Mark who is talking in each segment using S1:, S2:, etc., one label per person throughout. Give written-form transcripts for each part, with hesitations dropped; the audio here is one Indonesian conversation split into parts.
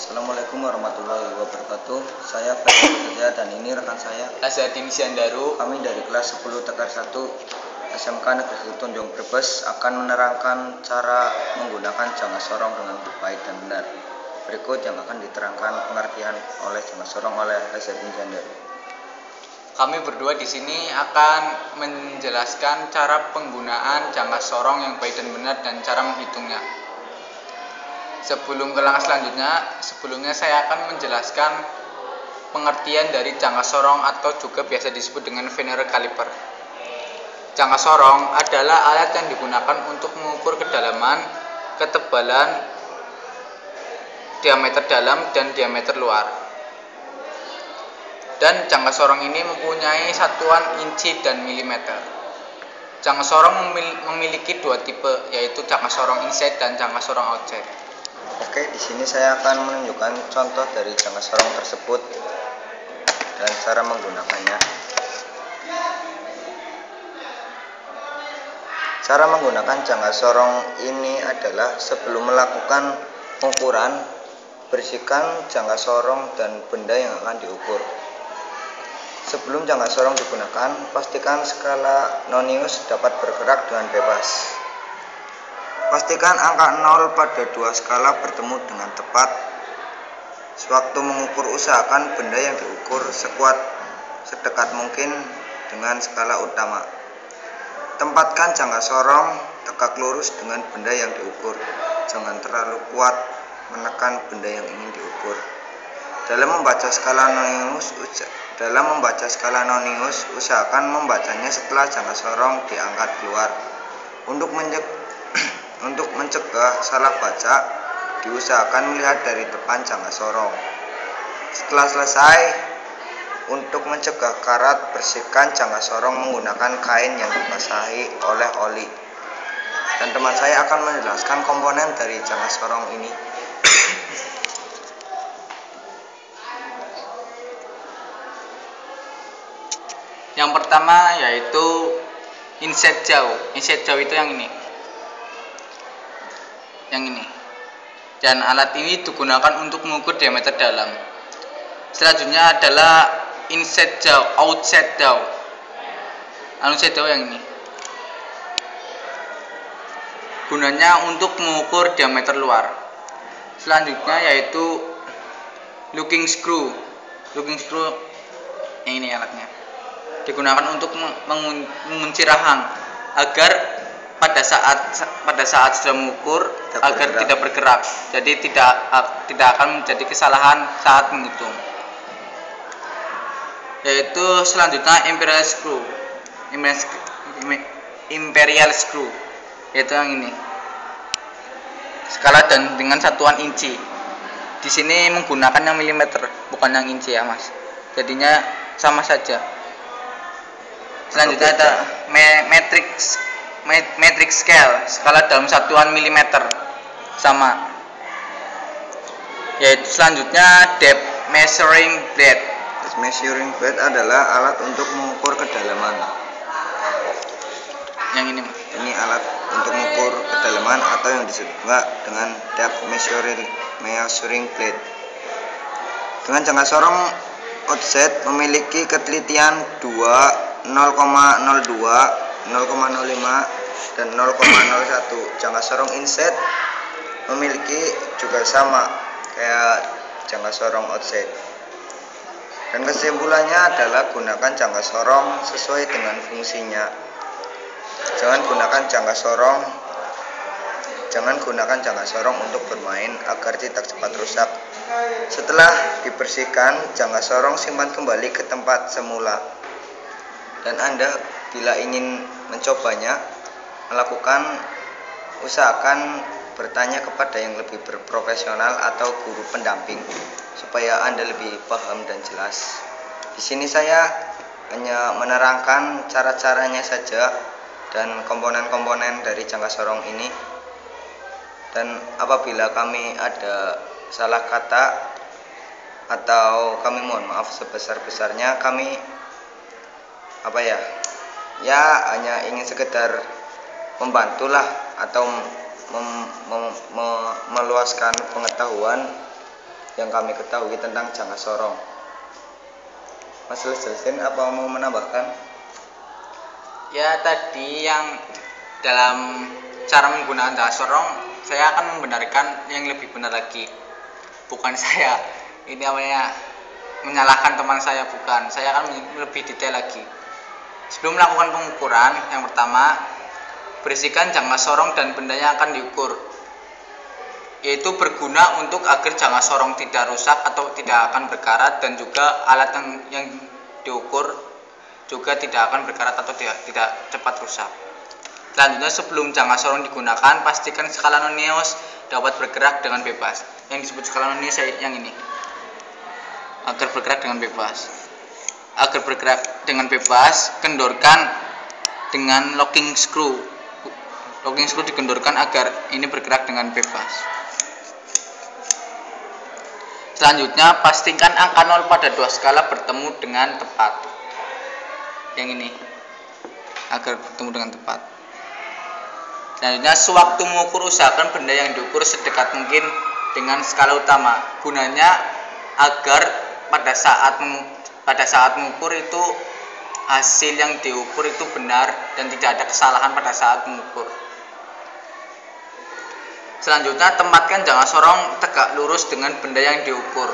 S1: Assalamualaikum warahmatullahi wabarakatuh. Saya Ferdi Kerja dan ini rekan saya
S2: Azadin Siandaru.
S1: Kami dari kelas 10 Tegar 1 SMK Negeri 1 Tanjung Brebes akan menerangkan cara menggunakan jangka sorong dengan baik dan benar. Berikut yang akan diterangkan pengertian oleh jangka sorong oleh Azadin Siandaru.
S2: Kami berdua di sini akan menjelaskan cara penggunaan jangka sorong yang baik dan benar dan cara menghitungnya. Sebelum ke langkah selanjutnya, sebelumnya saya akan menjelaskan pengertian dari jangka sorong atau juga biasa disebut dengan vernier caliper. Jangka sorong adalah alat yang digunakan untuk mengukur kedalaman, ketebalan, diameter dalam dan diameter luar. Dan jangka sorong ini mempunyai satuan inci dan milimeter. Jangka sorong memiliki dua tipe, yaitu jangka sorong inset dan jangka sorong outset.
S1: Oke, di sini saya akan menunjukkan contoh dari jangka sorong tersebut dan cara menggunakannya. Cara menggunakan jangka sorong ini adalah sebelum melakukan pengukuran, bersihkan jangka sorong dan benda yang akan diukur. Sebelum jangka sorong digunakan, pastikan skala nonius dapat bergerak dengan bebas. Pastikan angka 0 pada dua skala bertemu dengan tepat. Sewaktu mengukur, usahakan benda yang diukur sedekat mungkin dengan skala utama. Tempatkan jangka sorong tegak lurus dengan benda yang diukur. Jangan terlalu kuat menekan benda yang ingin diukur. Dalam membaca skala nonius, usahakan membacanya setelah jangka sorong diangkat keluar. Untuk mencegah salah baca, diusahakan melihat dari depan jangka sorong. Setelah selesai, untuk mencegah karat, bersihkan jangka sorong menggunakan kain yang dibasahi oleh oli. Dan teman saya akan menjelaskan komponen dari jangka sorong ini.
S2: Yang pertama yaitu inset jauh. Inset jauh itu yang ini. Dan alat ini digunakan untuk mengukur diameter dalam. Selanjutnya adalah inset jauh, outset jauh. Outset jauh yang ini. Gunanya untuk mengukur diameter luar. Selanjutnya yaitu looking screw. Looking screw yang ini alatnya. Digunakan untuk mengunci rahang agar pada saat sudah mengukur tidak bergerak. Jadi tidak akan menjadi kesalahan saat menghitung. Yaitu selanjutnya imperial screw, yaitu yang ini. Skala dan dengan satuan inci. Di sini menggunakan yang milimeter, bukan yang inci ya, Mas. Jadinya sama saja. Selanjutnya ada metric scale, skala dalam satuan milimeter, sama. Yaitu selanjutnya depth measuring blade.
S1: Depth measuring blade adalah alat untuk mengukur kedalaman.
S2: Yang ini, Mas.
S1: Ini alat untuk mengukur kedalaman atau yang disebut juga dengan depth measuring blade. Dengan jangka sorong outset memiliki ketelitian 0,02, 0,05 dan 0,01. Jangka sorong inset memiliki juga sama kayak jangka sorong outset. Dan kesimpulannya adalah gunakan jangka sorong sesuai dengan fungsinya. Jangan gunakan jangka sorong untuk bermain agar tidak cepat rusak. Setelah dibersihkan, jangka sorong simpan kembali ke tempat semula. Dan Anda bila ingin mencobanya, usahakan bertanya kepada yang lebih berprofesional atau guru pendamping supaya Anda lebih paham dan jelas. Di sini saya hanya menerangkan cara-caranya saja dan komponen-komponen dari jangka sorong ini. Dan apabila kami ada salah kata atau kami mohon maaf sebesar-besarnya, kami hanya ingin sekedar membantulah atau meluaskan pengetahuan yang kami ketahui tentang jangka sorong. Mas Celestin, apa mau menambahkan?
S2: Ya, tadi yang dalam cara menggunakan jangka sorong saya akan membenarkan yang lebih benar lagi. Bukan saya ini namanya menyalahkan teman saya, bukan. Saya akan lebih detail lagi. Sebelum melakukan pengukuran, yang pertama, bersihkan jangka sorong dan benda yang akan diukur, yaitu berguna untuk agar jangka sorong tidak rusak atau tidak akan berkarat, dan juga alat yang diukur juga tidak akan berkarat atau tidak cepat rusak. Selanjutnya, sebelum jangka sorong digunakan, pastikan skala Nonius dapat bergerak dengan bebas. Yang disebut skala Nonius yang ini, agar bergerak dengan bebas. Agar bergerak dengan bebas, kendorkan dengan locking screw. Locking screw dikendorkan agar ini bergerak dengan bebas. Selanjutnya, pastikan angka 0 pada 2 skala bertemu dengan tepat. Yang ini, agar bertemu dengan tepat. Selanjutnya, sewaktu mengukur, usahakan benda yang diukur sedekat mungkin dengan skala utama. Gunanya agar pada saat mengukur itu hasil yang diukur itu benar dan tidak ada kesalahan pada saat mengukur. Selanjutnya, tempatkan jangka sorong tegak lurus dengan benda yang diukur.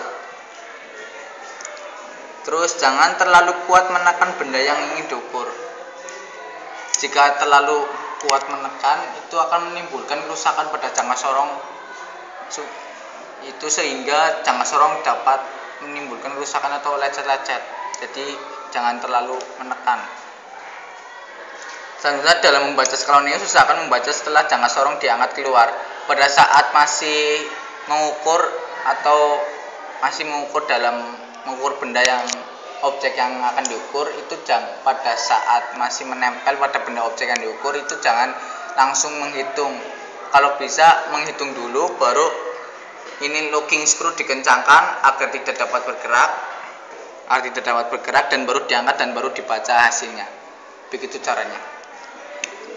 S2: Terus, jangan terlalu kuat menekan benda yang ingin diukur. Jika terlalu kuat menekan, itu akan menimbulkan kerusakan pada jangka sorong, itu sehingga jangka sorong dapat menimbulkan kerusakan atau lecet-lecet. Jadi jangan terlalu menekan. Selanjutnya, dalam membaca skala Nonius, usahakan membaca setelah jangka sorong diangkat keluar. Pada saat masih mengukur atau masih mengukur dalam mengukur benda yang objek yang akan diukur, itu pada saat masih menempel pada benda objek yang diukur, itu jangan langsung menghitung. Kalau bisa menghitung dulu, baru ini locking screw dikencangkan agar tidak dapat bergerak, dan baru diangkat dan baru dibaca hasilnya. Begitu caranya.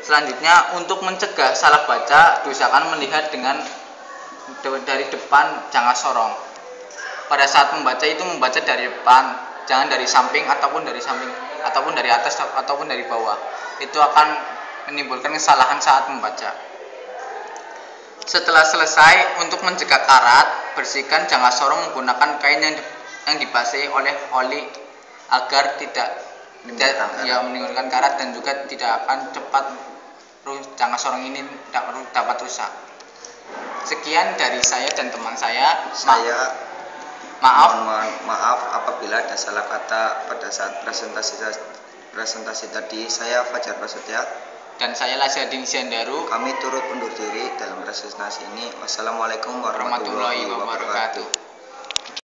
S2: Selanjutnya, untuk mencegah salah baca, diusahakan melihat dari depan jangka sorong. Pada saat membaca itu membaca dari depan, jangan dari samping ataupun dari atas ataupun dari bawah. Itu akan menimbulkan kesalahan saat membaca. Setelah selesai, untuk mencegah karat, bersihkan jangka sorong menggunakan kain yang dibasahi oleh oli agar tidak menimbulkan karat, dan juga tidak akan cepat jangka sorong ini dapat rusak. Sekian dari saya dan teman saya.
S1: Maaf apabila ada salah kata pada saat presentasi tadi. Saya Fajar Prasetya
S2: dan saya Lasyadin Siandaru.
S1: Kami turut undur diri dalam presentasi ini. Wassalamualaikum warahmatullahi wabarakatuh.